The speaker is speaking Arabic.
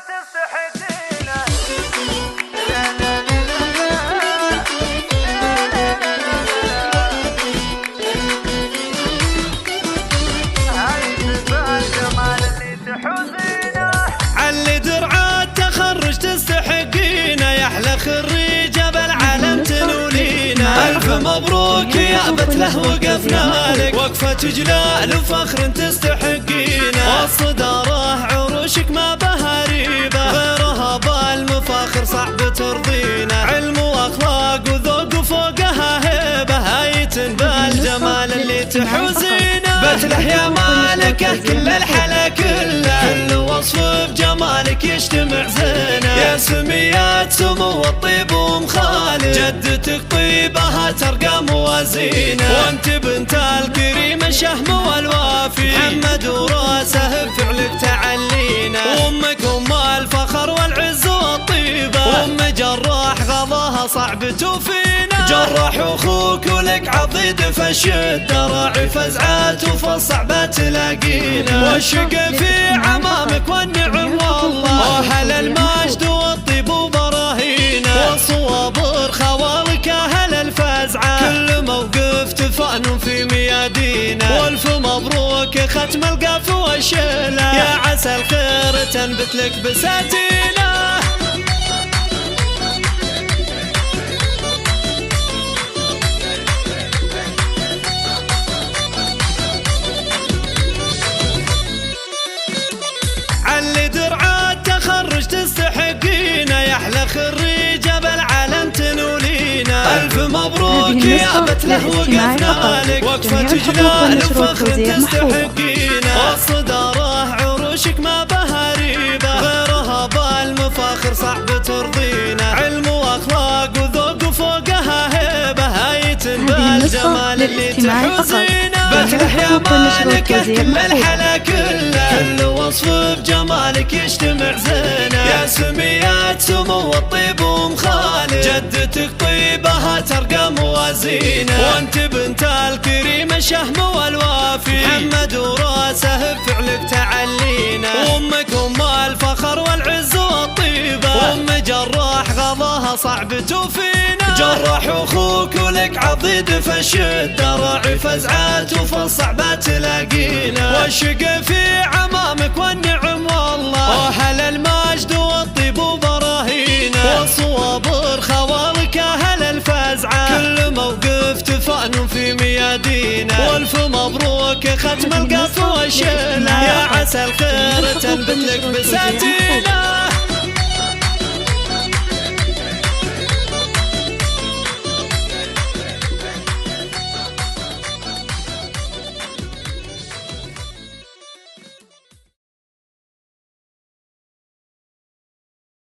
تستحقينه. هاي صفة الجمال اللي تحوزينه. علي درع التخرج تستحقينه، يا احلى خريجه بالعالم تنولينا. الف مبروك يا بتله وقفنا لك، وقفه جلال وفخر تستحقينه. والصداره عروشك ما بها ريبه، غيرها بالمفاخر صعب ترضينا. علم واخلاق وذوق وفوقها هيبه، هايتن بالجمال اللي تحوزينه. بتله يا مالكه كل الحلا كله، كل وصف بجمالك يجتمع زينه. يا سميات سمو الطيب ومخالف، جدتك طيبها ترقى موازينه. وانت بنت الكريم الشهم والوافي، محمد وراسه بفعلك تعلينا. وامك ام الفخر والعز والطيبه، وام جراح غضاها صعب توفينا. جراح اخوك ولك عضيد فالشده، راعي فزعات وفالصعبه تلاقينا. والشقا في عمامك والنعم والله، اهل المجد والطيب وبراهينا. والصوابر خوالك اهل الفزعه، كل موقف تفانوا في ميادينا. والف مبروك ختم القاف والشيله، يا عسى الخير تنبت لك بساتينه. علي درع التخرج تستحقينه، يا احلى خريجه بالعالم تنولينا. الف مبروك يا بتله وقفنا لك، وقفه جلال وفخر تستحقينه. والصداره عروشك ما بها ريبه، غيرها بالمفاخر صعب ترضينا. علم واخلاق وذوق وفوقها هيبه، هايتن بالجمال اللي تحوزينه. بتله يا مالكه كل الحلا كله، كل وصف بجمالك يجتمع زينه. يا سميات سمو الطيب ومخالف، جدتك طيبها ترقى موازينه. وانت بنت الكريم الشهم والوافي، محمد وراسه بفعلك تعلينا. وامك ام الفخر والعز والطيبه، وام جراح غضاها صعب توفينا. جراح اخوك ولك عضيد فالشده، راعي فزعات وفالصعبه تلاقينا. والشقا في عمامك والنعم والله، اهل المجد والطيب وبراهينا. والصوابر خوالك اهل الفزعه، كل موقف تفانوا في ميادينا. والف مبروك ختم القاف والشيله، يا عسى الخير تنبت لك بساتينه.